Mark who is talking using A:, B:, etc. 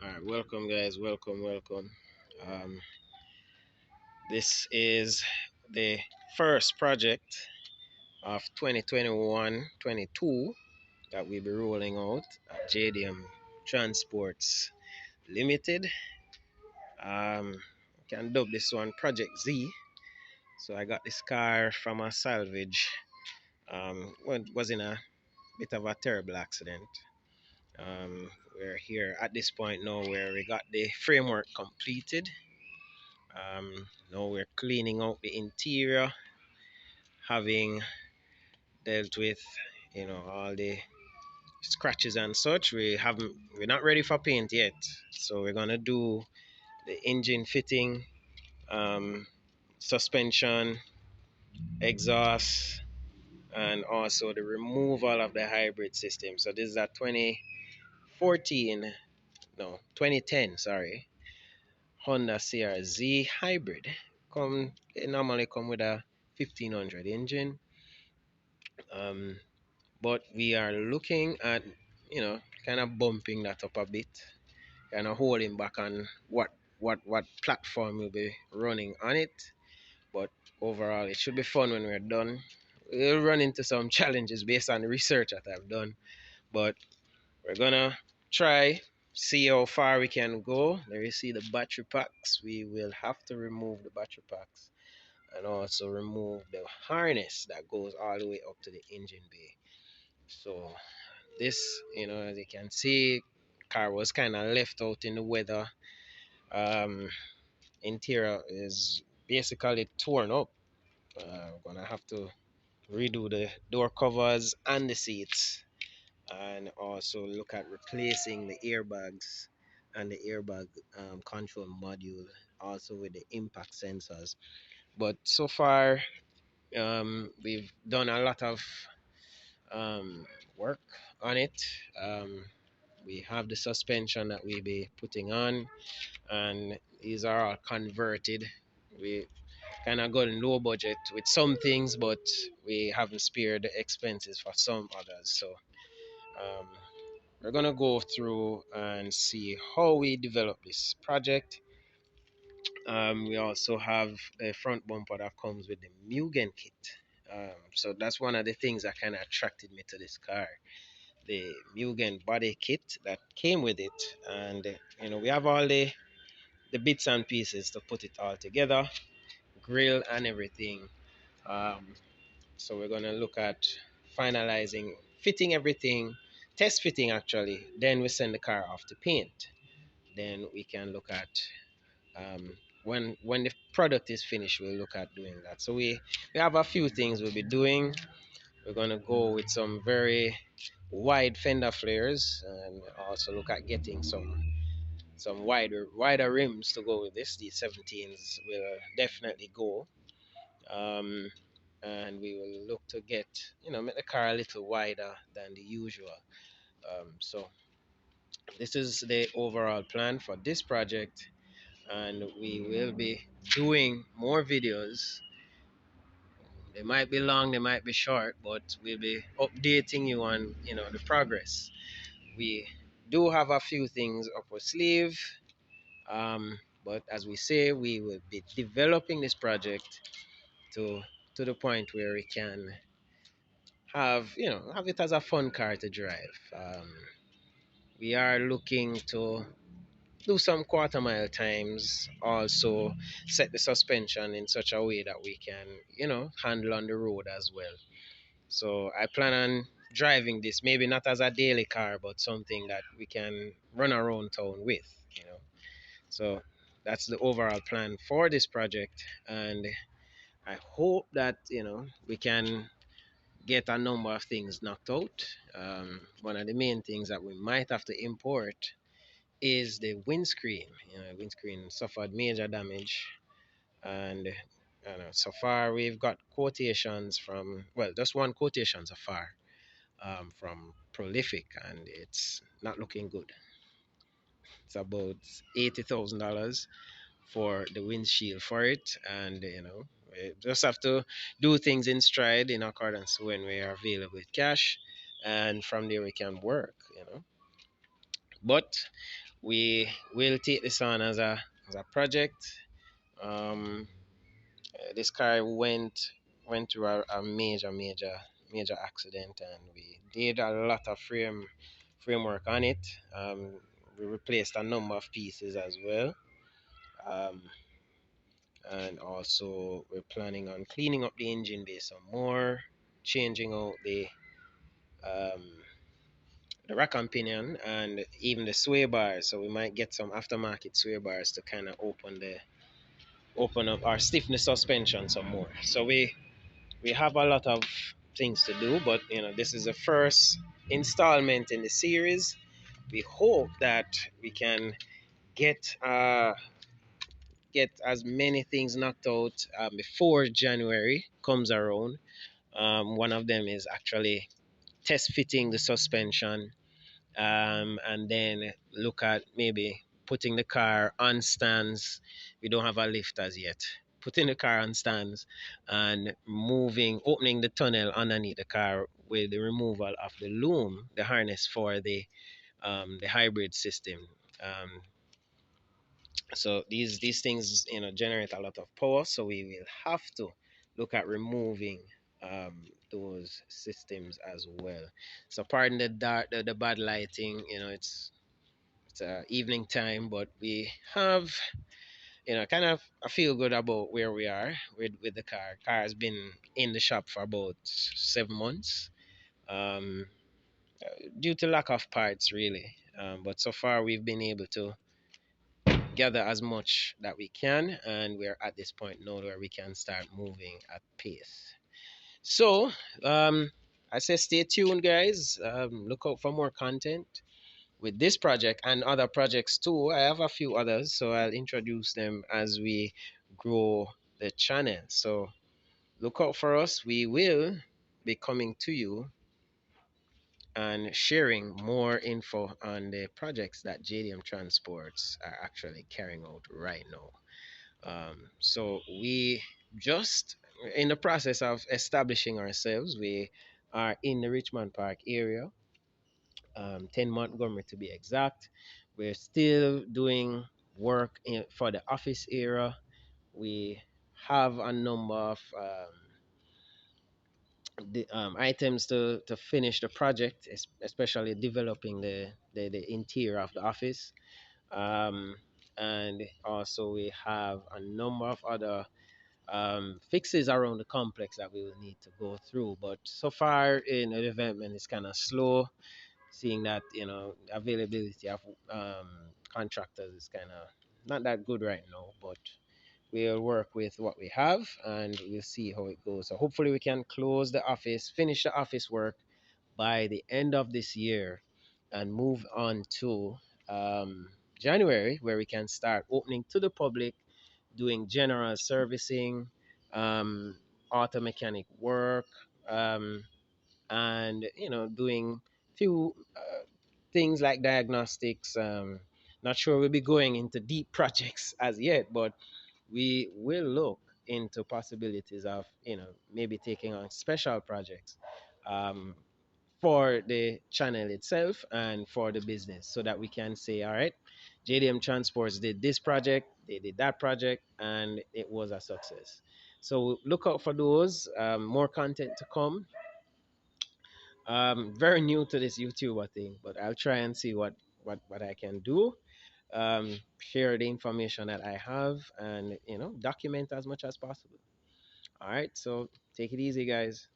A: All right, welcome, guys. Welcome. Um, this is the first project of 2021-22 that we'll be rolling out at JDM Transports Limited. We can dub this one Project Z. So I got this car from a salvage. Was in a bit of a terrible accident. We're here at this point now where we got the framework completed. Now we're cleaning out the interior, having dealt with, all the scratches and such. We're not ready for paint yet, so we're gonna do the engine fitting, um, suspension, exhaust, and also the removal of the hybrid system. So this is a 2014, no, 2010, sorry, Honda CRZ hybrid. It normally come with a 1500 engine. Um, but we are looking at, kind of bumping that up a bit, kind of holding back on what platform we'll be running on it. But overall, it should be fun when we're done. We'll run into some challenges based on the research that I've done, but we're gonna try see how far we can go. There you see the battery packs. We will have to remove the battery packs and also remove the harness that goes all the way up to the engine bay. So this, as you can see, car was kind of left out in the weather. Um, Interior is basically torn up. We're gonna have to redo the door covers and the seats, and also look at replacing the airbags and the airbag control module, also with the impact sensors. But so far, we've done a lot of um, work on it. Um, we have the suspension that we'll be putting on, and these are all converted. We kind of got low budget with some things, but we haven't spared the expenses for some others. So um, we're gonna go through and see how we develop this project. We also have a front bumper that comes with the Mugen kit. So that's one of the things that kind of attracted me to this car, the Mugen body kit that came with it. And we have all the bits and pieces to put it all together, grill and everything. Um, so we're gonna look at finalizing, fitting everything, test fitting actually. Then we send the car off to paint. Then we can look at when the product is finished. We'll look at doing that. So we have a few things we'll be doing. We're gonna go with some very wide fender flares, and also look at getting some wider rims to go with this. These 17s will definitely go. Um, and we will look to get, make the car a little wider than the usual. So this is the overall plan for this project, and we will be doing more videos. They might be long, they might be short, but we'll be updating you on, the progress. We do have a few things up our sleeve, but as we say, we will be developing this project to the point where we can have it as a fun car to drive. We are looking to do some quarter mile times, also set the suspension in such a way that we can, handle on the road as well. So I plan on driving this, maybe not as a daily car, but something that we can run around town with. So that's the overall plan for this project, and I hope that we can get a number of things knocked out. One of the main things that we might have to import is the windscreen. Windscreen suffered major damage, and so far we've got quotations from, well, just one quotation so far, from Prolific, and it's not looking good. It's about $80,000 for the windshield for it, and we just have to do things in stride in accordance when we are available with cash, and from there we can work. But we will take this on as a project. Um, this car went through a major accident, and we did a lot of framework on it. We replaced a number of pieces as well. Um, and also we're planning on cleaning up the engine bay some more, changing out um, the rack and pinion and even the sway bars. So we might get some aftermarket sway bars to kind of open up or stiffen the suspension some more. So we have a lot of things to do, but this is the first installment in the series. We hope that we can get get as many things knocked out before January comes around. One of them is actually test fitting the suspension, and then look at maybe putting the car on stands. We don't have a lift as yet. Putting the car on stands and opening the tunnel underneath the car with the removal of the loom, the harness for the hybrid system. Um, so these things generate a lot of power. So we will have to look at removing those systems as well. So pardon the dark, the bad lighting. It's evening time, but we have kind of I feel good about where we are with the car. Car has been in the shop for about 7 months. Um, Due to lack of parts, really. But so far we've been able to gather as much that we can, and we're at this point now where we can start moving at pace. So, I say stay tuned, guys. Look out for more content with this project and other projects too. I have a few others, so I'll introduce them as we grow the channel. So, look out for us. We will be coming to you and sharing more info on the projects that JDM Transports are actually carrying out right now. So we just in the process of establishing ourselves. We are in the Richmond Park area, 10 Montgomery to be exact. We're still doing work for the office area. We have a number of items to finish the project, especially developing the interior of the office. Um, and also, we have a number of other fixes around the complex that we will need to go through. But so far in the development, it's kind of slow, seeing that availability of contractors is kind of not that good right now. But we'll work with what we have and we'll see how it goes. So hopefully we can close the office, finish the office work by the end of this year, and move on to January, where we can start opening to the public, doing general servicing, um, auto mechanic work, um, and doing few things like diagnostics. Not sure we'll be going into deep projects as yet, but we will look into possibilities of maybe taking on special projects um, for the channel itself and for the business, so that we can say, all right, JDM Transports did this project, they did that project, and it was a success. So look out for those. More content to come. Very new to this YouTuber thing, but I'll try and see what I can do. Share the information that I have, and document as much as possible. All right, so take it easy, guys.